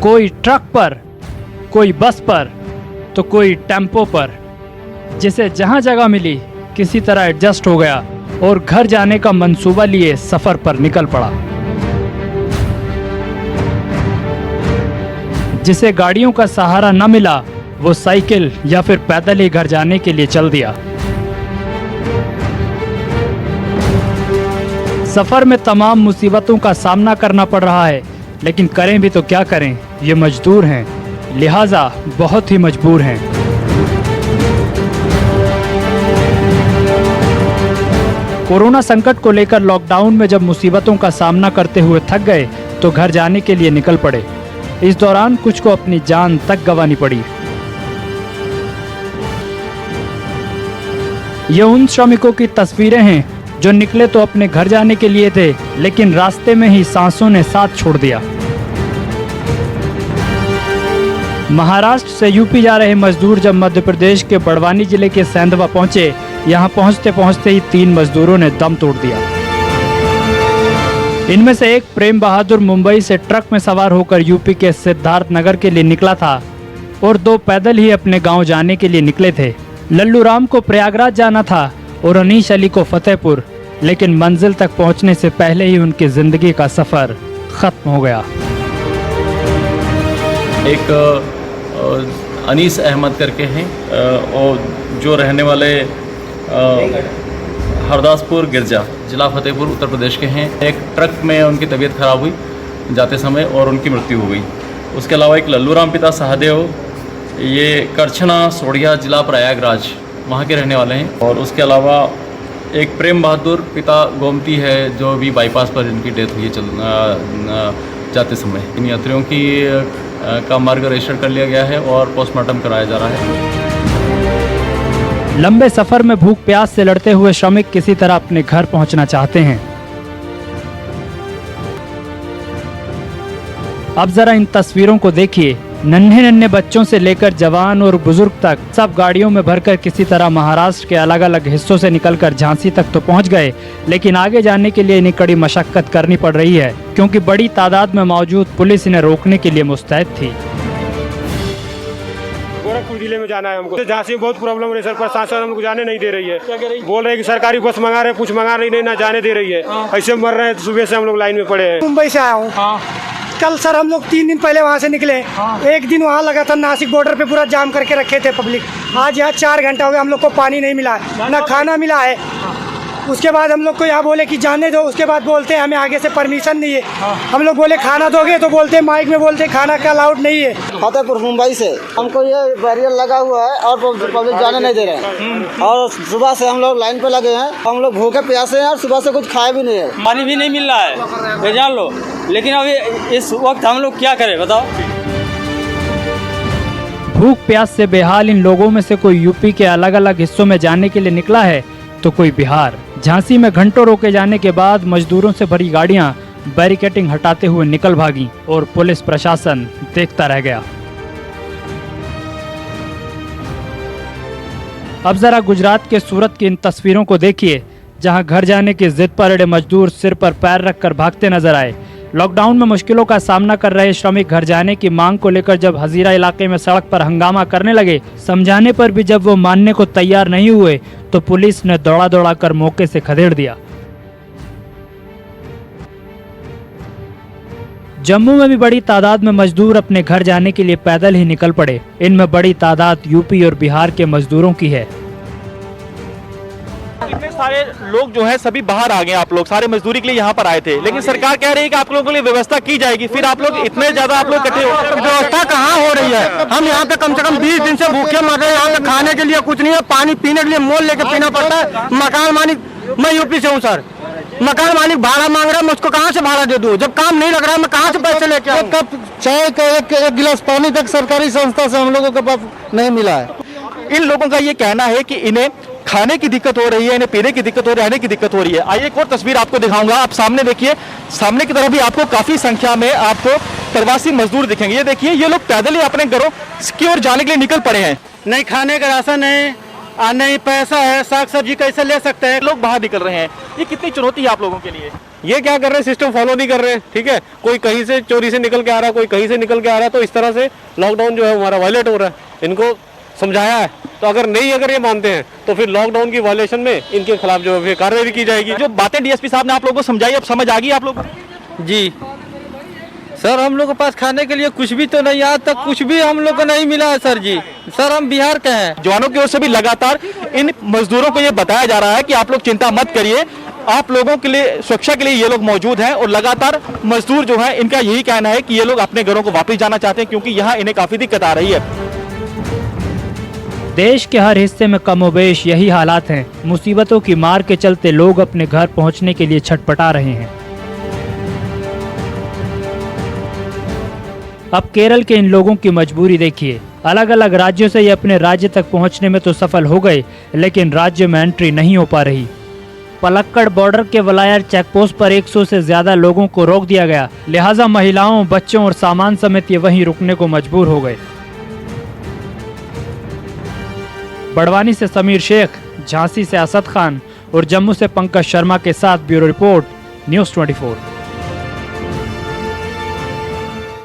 कोई ट्रक पर, कोई बस पर, तो कोई टेम्पो पर। जिसे जहां जगह मिली किसी तरह एडजस्ट हो गया और घर जाने का मंसूबा लिए सफर पर निकल पड़ा। जिसे गाड़ियों का सहारा न मिला वो साइकिल या फिर पैदल ही घर जाने के लिए चल दिया। सफर में तमाम मुसीबतों का सामना करना पड़ रहा है, लेकिन करें भी तो क्या करें, ये मजदूर हैं, लिहाजा बहुत ही मजबूर हैं। कोरोना संकट को लेकर लॉकडाउन में जब मुसीबतों का सामना करते हुए थक गए तो घर जाने के लिए निकल पड़े। इस दौरान कुछ को अपनी जान तक गंवानी पड़ी। ये उन श्रमिकों की तस्वीरें हैं जो निकले तो अपने घर जाने के लिए थे, लेकिन रास्ते में ही सांसों ने साथ छोड़ दिया। महाराष्ट्र से यूपी जा रहे मजदूर जब मध्य प्रदेश के बड़वानी जिले के सेंधवा पहुंचे, यहां पहुंचते पहुंचते ही 3 मजदूरों ने दम तोड़ दिया। इनमें से एक प्रेम बहादुर मुंबई से ट्रक में सवार होकर यूपी के सिद्धार्थ नगर के लिए निकला था और 2 पैदल ही अपने गांव जाने के लिए निकले थे। लल्लू राम को प्रयागराज जाना था और अनीश अली को फतेहपुर, लेकिन मंजिल तक पहुंचने से पहले ही उनकी जिंदगी का सफर खत्म हो गया। एक अनीस अहमद करके हैं और जो रहने वाले हरदासपुर गिरजा, जिला फतेहपुर, उत्तर प्रदेश के हैं। एक ट्रक में उनकी तबीयत खराब हुई जाते समय और उनकी मृत्यु हो गई। उसके अलावा एक लल्लू राम पिता सहदेव, ये करछना सोढ़िया, जिला प्रयागराज, वहाँ के रहने वाले हैं। और उसके अलावा एक प्रेम बहादुर पिता गोमती है, जो भी बाईपास पर इनकी डेथ हुई है जाते समय। इन यात्रियों की का मार्ग रजिस्टर कर लिया गया है और पोस्टमार्टम कराया जा रहा है। लंबे सफर में भूख प्यास से लड़ते हुए श्रमिक किसी तरह अपने घर पहुंचना चाहते हैं। अब जरा इन तस्वीरों को देखिए। नन्हे नन्हे बच्चों से लेकर जवान और बुजुर्ग तक सब गाड़ियों में भरकर किसी तरह महाराष्ट्र के अलग अलग हिस्सों से निकलकर झांसी तक तो पहुंच गए, लेकिन आगे जाने के लिए इन्हें कड़ी मशक्कत करनी पड़ रही है, क्योंकि बड़ी तादाद में मौजूद पुलिस इन्हें रोकने के लिए मुस्तैद थी। गोरखपुर जिले में जाना है हमको। झांसी में बहुत प्रॉब्लम हो रही है सर, प्रशासन हमको जाने नहीं दे रही है। बोल रहे हैं कि सरकारी बस मंगा रहे हैं, कुछ मंगा रही नहीं, ना जाने दे रही है। ऐसे मर रहे हैं। सुबह से हम लोग लाइन में पड़े हैं। मुंबई से आया हूँ। कल सर हम लोग 3 दिन पहले वहाँ से निकले। एक दिन वहाँ लगा था, नासिक बॉर्डर पे पूरा जाम करके रखे थे पब्लिक। आज यहाँ 4 घंटा हो गया, हम लोग को पानी नहीं मिला है, ना खाना मिला है। उसके बाद हम लोग को यहाँ बोले कि जाने दो, उसके बाद बोलते हैं हमें आगे से परमिशन नहीं है। हम लोग बोले खाना दोगे, तो बोलते हैं माइक में बोलते हैं खाना का अलाउड नहीं है। फतेहपुर मुंबई से हमको ये बैरियर लगा हुआ है और पब्लिक जाने नहीं दे रहे हैं। और सुबह से हम लोग लाइन पे लगे हैं। हम लोग भूखे प्यासे हैं और सुबह से कुछ खाए भी नहीं है, पानी भी नहीं मिल रहा है, ये जान लो। लेकिन अभी इस वक्त हम लोग क्या करें बताओ। भूख प्यास से बेहाल इन लोगों में से कोई यूपी के अलग अलग हिस्सों में जाने के लिए निकला है तो कोई बिहार। झांसी में घंटों रोके जाने के बाद मजदूरों से भरी गाड़ियां बैरिकेडिंग हटाते हुए निकल भागी और पुलिस प्रशासन देखता रह गया। अब जरा गुजरात के सूरत की इन तस्वीरों को देखिए, जहां घर जाने की जिद पर अड़े मजदूर सिर पर पैर रखकर भागते नजर आए। लॉकडाउन में मुश्किलों का सामना कर रहे श्रमिक घर जाने की मांग को लेकर जब हजीरा इलाके में सड़क पर हंगामा करने लगे, समझाने पर भी जब वो मानने को तैयार नहीं हुए तो पुलिस ने दौड़ा दौड़ा कर मौके से खदेड़ दिया। जम्मू में भी बड़ी तादाद में मजदूर अपने घर जाने के लिए पैदल ही निकल पड़े। इनमें बड़ी तादाद यूपी और बिहार के मजदूरों की है। इतने सारे लोग जो है सभी बाहर आ गए। आप लोग सारे मजदूरी के लिए यहाँ पर आए थे, लेकिन सरकार कह रही है कि आप लोगों के लिए व्यवस्था की जाएगी। फिर आप लोग इतने ज्यादा आप लोग इकट्ठे हो, व्यवस्था कहाँ हो रही है? हम यहाँ पे कम से कम 20 दिन से भूखे मर रहे हैं। यहाँ पे खाने के लिए कुछ नहीं है, पानी पीने के लिए मोल लेके पीना पड़ता है। मकान मालिक, मैं यूपी से हूँ सर, मकान मालिक भाड़ा मांग रहा है, मैं उसको कहाँ से भाड़ा दे दूँ? जब काम नहीं लग रहा है, मैं कहाँ से पैसे लेके आऊँ? कप चाय का एक गिलास पानी तक सरकारी संस्था से हम लोगों के पास नहीं मिला है। इन लोगों का ये कहना है कि इन्हें खाने की दिक्कत हो रही है, इन्हें पीने की दिक्कत हो रही है, रहने की दिक्कत हो रही है। आइए एक और तस्वीर आपको दिखाऊंगा। आप सामने देखिए, सामने की तरफ भी आपको काफी संख्या में आपको प्रवासी मजदूर दिखेंगे। ये देखिए, ये लोग पैदल ही अपने घरों की ओर जाने के लिए निकल पड़े हैं। नहीं खाने का राशन है, नहीं पैसा है, साग सब्जी कैसे ले सकते हैं? लोग बाहर निकल रहे हैं। ये कितनी चुनौती है आप लोगों के लिए? ये क्या कर रहे हैं, सिस्टम फॉलो नहीं कर रहे हैं। ठीक है, कोई कहीं से चोरी से निकल के आ रहा है, कोई कहीं से निकल के आ रहा है, तो इस तरह से लॉकडाउन जो है हमारा वायलेट हो रहा है। इनको समझाया है, तो अगर ये मानते हैं तो फिर लॉकडाउन की वायलेशन में इनके खिलाफ जो है कार्रवाई की जाएगी। जो बातें डीएसपी साहब ने आप लोगों को समझाई, अब समझ आ गई आप लोगों को? जी सर, हम लोग के पास खाने के लिए कुछ भी तो नहीं, आज तक कुछ भी हम लोग को नहीं मिला है सर जी। सर हम बिहार के हैं। जवानों की ओर से भी लगातार इन मजदूरों को ये बताया जा रहा है कि आप लोग चिंता मत करिए, आप लोगों के लिए सुरक्षा के लिए ये लोग मौजूद हैं। और लगातार मजदूर जो है इनका यही कहना है कि ये लोग अपने घरों को वापस जाना चाहते हैं, क्योंकि यहाँ इन्हें काफी दिक्कत आ रही है। देश के हर हिस्से में कमोबेश यही हालात हैं। मुसीबतों की मार के चलते लोग अपने घर पहुंचने के लिए छटपटा रहे हैं। अब केरल के इन लोगों की मजबूरी देखिए। अलग अलग राज्यों से ये अपने राज्य तक पहुंचने में तो सफल हो गए, लेकिन राज्य में एंट्री नहीं हो पा रही। पलक्कड़ बॉर्डर के वलायर चेकपोस्ट पर 100 से ज्यादा लोगों को रोक दिया गया, लिहाजा महिलाओं, बच्चों और सामान समेत ये वहीं रुकने को मजबूर हो गए। बड़वानी से समीर शेख, झांसी से असद खान और जम्मू से पंकज शर्मा के साथ ब्यूरो रिपोर्ट, न्यूज़ 24।